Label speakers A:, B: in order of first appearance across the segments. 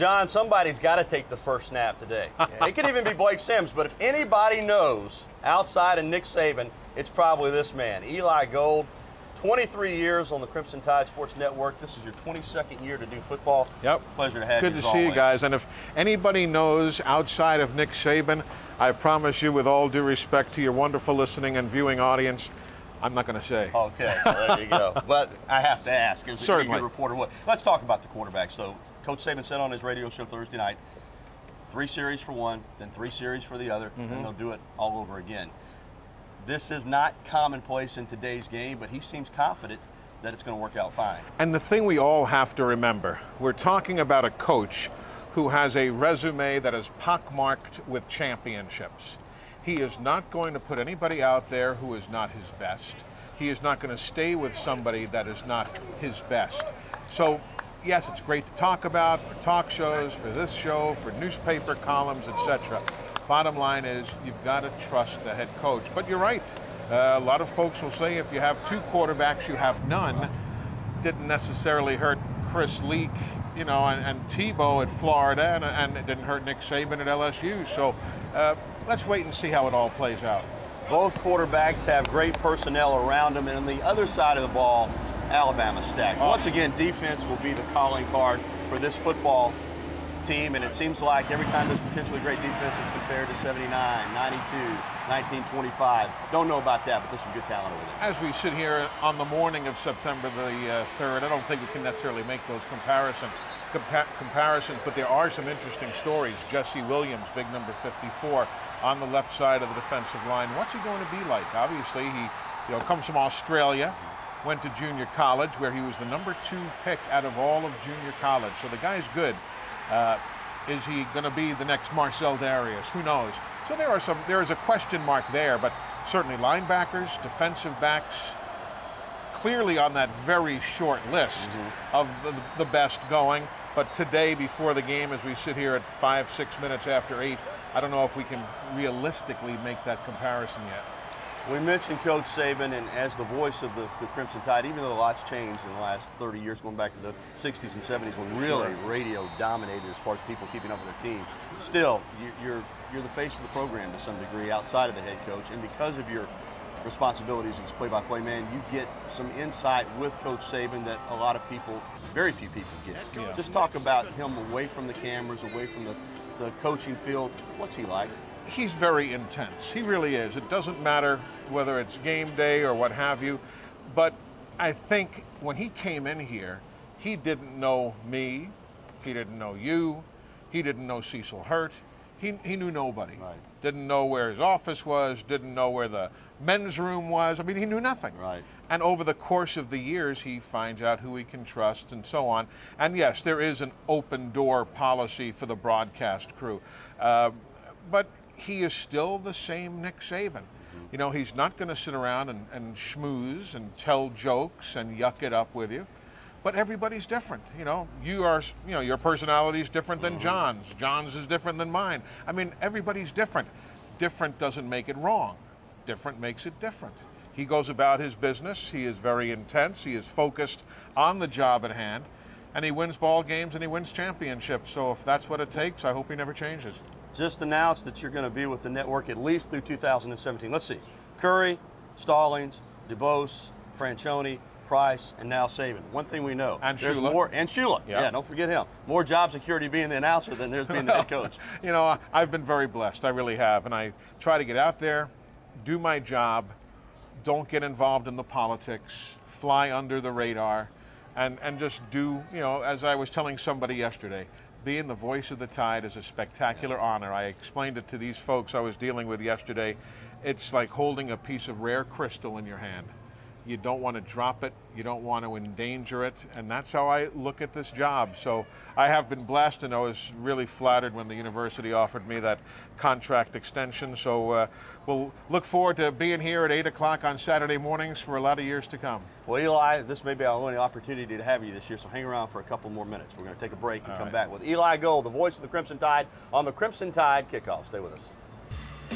A: John, somebody's got to take the first snap today. It could even be Blake Sims, but if anybody knows outside of Nick Saban, it's probably this man, Eli Gold. 23 years on the Crimson Tide Sports Network. This is your 22nd year to do football.
B: Yep.
A: Pleasure to have you.
B: Good to see you guys. And if anybody knows outside of Nick Saban, I promise you, with all due respect to your wonderful listening and viewing audience, I'm not going to say.
A: Okay, well, there you go. But I have to ask, as a good reporter, what? Let's talk about the quarterbacks. So Coach Saban said on his radio show Thursday night, 3 series for one, then 3 series for the other, and they'll do it all over again. This is not commonplace in today's game, but he seems confident that it's going to work out fine.
B: And the thing we all have to remember, we're talking about a coach who has a resume that is pockmarked with championships. He is not going to put anybody out there who is not his best. He is not going to stay with somebody that is not his best. So, yes, it's great to talk about for talk shows, for this show, for newspaper columns, etc. Bottom line is you've got to trust the head coach. But you're right. A lot of folks will say if you have 2 quarterbacks, you have none. Didn't necessarily hurt Chris Leak, you know, and Tebow at Florida, and it didn't hurt Nick Saban at LSU. So let's wait and see how it all plays out.
A: Both quarterbacks have great personnel around them, and on the other side of the ball, Alabama's stacked. Once again, defense will be the calling card for this football team, and it seems like every time there's potentially great defense, it's compared to 79, 92, 1925. Don't know about that, but there's some good talent over there.
B: As we sit here on the morning of September the 3rd, I don't think we can necessarily make those comparisons, but there are some interesting stories. Jesse Williams, big number 54, on the left side of the defensive line. What's he going to be like? Obviously, he comes from Australia, went to junior college where he was the number 2 pick out of all of junior college. So the guy's good. Is he going to be the next Marcel Darius? Who knows? So there is a question mark there, but certainly linebackers, defensive backs, clearly on that very short list of the best going. But today, before the game, as we sit here at 5-6 minutes after 8, I don't know if we can realistically make that comparison yet.
A: We mentioned Coach Saban, and as the voice of the Crimson Tide, even though a lot's changed in the last 30 years, going back to the 60s and 70s when really radio dominated as far as people keeping up with their team, still, you're the face of the program to some degree outside of the head coach, and because of your responsibilities as play-by-play man, you get some insight with Coach Saban that a lot of people, very few people get. Yeah. Just talk about him away from the cameras, away from the coaching field. What's he like?
B: He's very intense. He really is. It doesn't matter whether it's game day or what have you, but I think when he came in here, he didn't know me, he didn't know you, he didn't know Cecil Hurt, he knew nobody. Right. Didn't know where his office was, didn't know where the men's room was. I mean, he knew nothing.
A: Right.
B: And over the course of the years, he finds out who he can trust and so on. And yes, there is an open door policy for the broadcast crew. But he is still the same Nick Saban. You know, he's not going to sit around and schmooze and tell jokes and yuck it up with you. But everybody's different. You know, your personality is different than John's. John's is different than mine. I mean, everybody's different. Different doesn't make it wrong. Different makes it different. He goes about his business. He is very intense. He is focused on the job at hand. And he wins ball games and he wins championships. So if that's what it takes, I hope he never changes.
A: Just announced that you're going to be with the network at least through 2017. Let's see. Curry, Stallings, DeBose, Franchione, Price, and now Saban. One thing we know.
B: And
A: there's
B: Shula.
A: More, and Shula. Yeah, don't forget him. More job security being the announcer than there's being the head coach.
B: You know, I've been very blessed. I really have. And I try to get out there, do my job, don't get involved in the politics, fly under the radar, and just do, you know, as I was telling somebody yesterday, being the voice of the Tide is a spectacular honor. I explained it to these folks I was dealing with yesterday. It's like holding a piece of rare crystal in your hand. You don't want to drop it, you don't want to endanger it, and that's how I look at this job. So I have been blessed, and I was really flattered when the university offered me that contract extension. So we'll look forward to being here at 8 o'clock on Saturday mornings for a lot of years to come.
A: Well, Eli, this may be our only opportunity to have you this year, so hang around for a couple more minutes. We're going to take a break and come back with Eli Gold, the voice of the Crimson Tide, on the Crimson Tide Kickoff. Stay with us.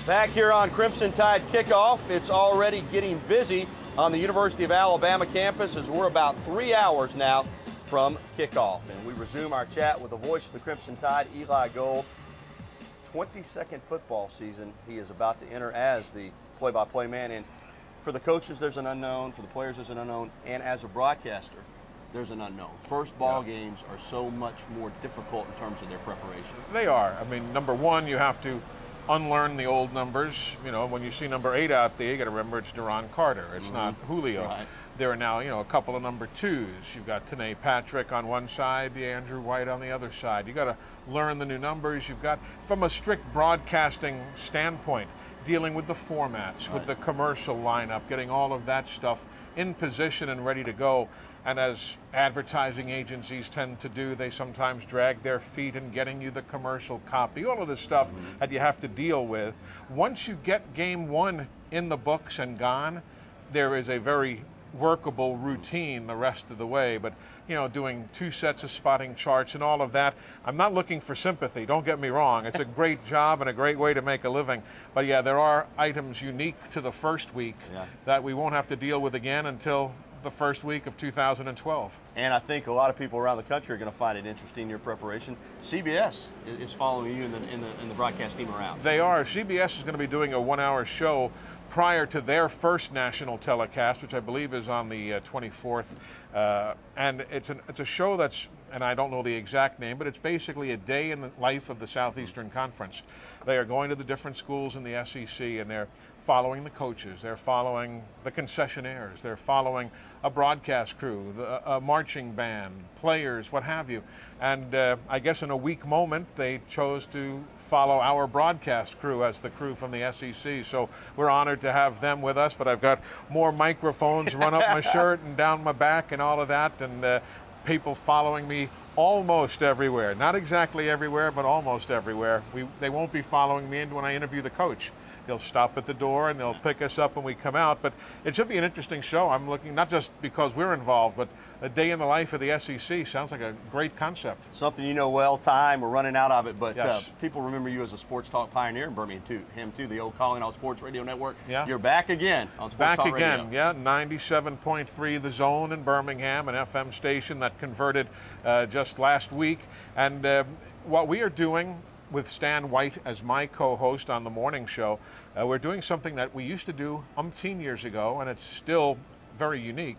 A: Back here on Crimson Tide Kickoff, it's already getting busy on the University of Alabama campus as we're about 3 hours now from kickoff. And we resume our chat with the voice of the Crimson Tide, Eli Gold. 22nd football season he is about to enter as the play-by-play man. And for the coaches, there's an unknown. For the players, there's an unknown. And as a broadcaster, there's an unknown. First ball games are so much more difficult in terms of their preparation.
B: They are. I mean, number one, you have to unlearn the old numbers. You know, when you see number 8 out there, you got to remember it's Duron Carter. It's not Julio.
A: Right.
B: There are now, a couple of number 2s. You've got Tanae Patrick on one side, the Andrew White on the other side. You got to learn the new numbers. You've got, from a strict broadcasting standpoint, dealing with the formats, with the commercial lineup, getting all of that stuff in position and ready to go. And as advertising agencies tend to do, they sometimes drag their feet in getting you the commercial copy, all of this stuff that you have to deal with. Once you get game 1 in the books and gone, there is a very workable routine the rest of the way. But doing 2 sets of spotting charts and all of that, I'm not looking for sympathy, don't get me wrong. It's a great job and a great way to make a living. But yeah, there are items unique to the first week that we won't have to deal with again until the first week of 2012.
A: And I think a lot of people around the country are going to find it interesting, your preparation. CBS is following you in the broadcast team around.
B: They are. CBS is going to be doing a 1-hour show prior to their first national telecast, which I believe is on the 24th. And it's a show that's, and I don't know the exact name, but it's basically a day in the life of the Southeastern Conference. They are going to the different schools in the SEC, and they're following the coaches, they're following the concessionaires, they're following a broadcast crew, a marching band, players, what have you. And I guess in a weak moment, they chose to follow our broadcast crew as the crew from the SEC. So we're honored to have them with us, but I've got more microphones run up my shirt and down my back and all of that, and people following me almost everywhere. Not exactly everywhere, but almost everywhere. They won't be following me when I interview the coach. They'll stop at the door and they'll pick us up when we come out. But it should be an interesting show. I'm looking, not just because we're involved, but a day in the life of the SEC sounds like a great concept.
A: Something you know well. Time, we're running out of it, but
B: yes.
A: People remember you as a sports talk pioneer in Birmingham too, the old Calling All Sports Radio Network.
B: Yeah.
A: You're back again on Sports Talk Radio.
B: Back again, yeah, 97.3 The Zone in Birmingham, an FM station that converted just last week. And what we are doing with Stan White as my co-host on the morning show, we're doing something that we used to do umpteen years ago, and it's still very unique.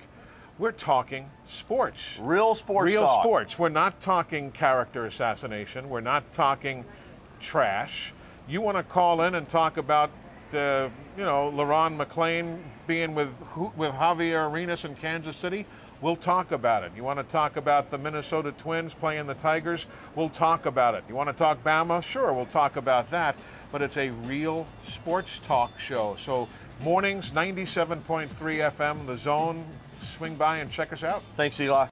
B: We're talking sports.
A: Real sports
B: Real
A: talk.
B: sports. We're not talking character assassination. We're not talking trash. You want to call in and talk about, LeRon McClain being with Javier Arenas in Kansas City? We'll talk about it. You want to talk about the Minnesota Twins playing the Tigers? We'll talk about it. You want to talk Bama? Sure, we'll talk about that. But it's a real sports talk show. So mornings, 97.3 FM, The Zone. Swing by and check us out.
A: Thanks, Eli.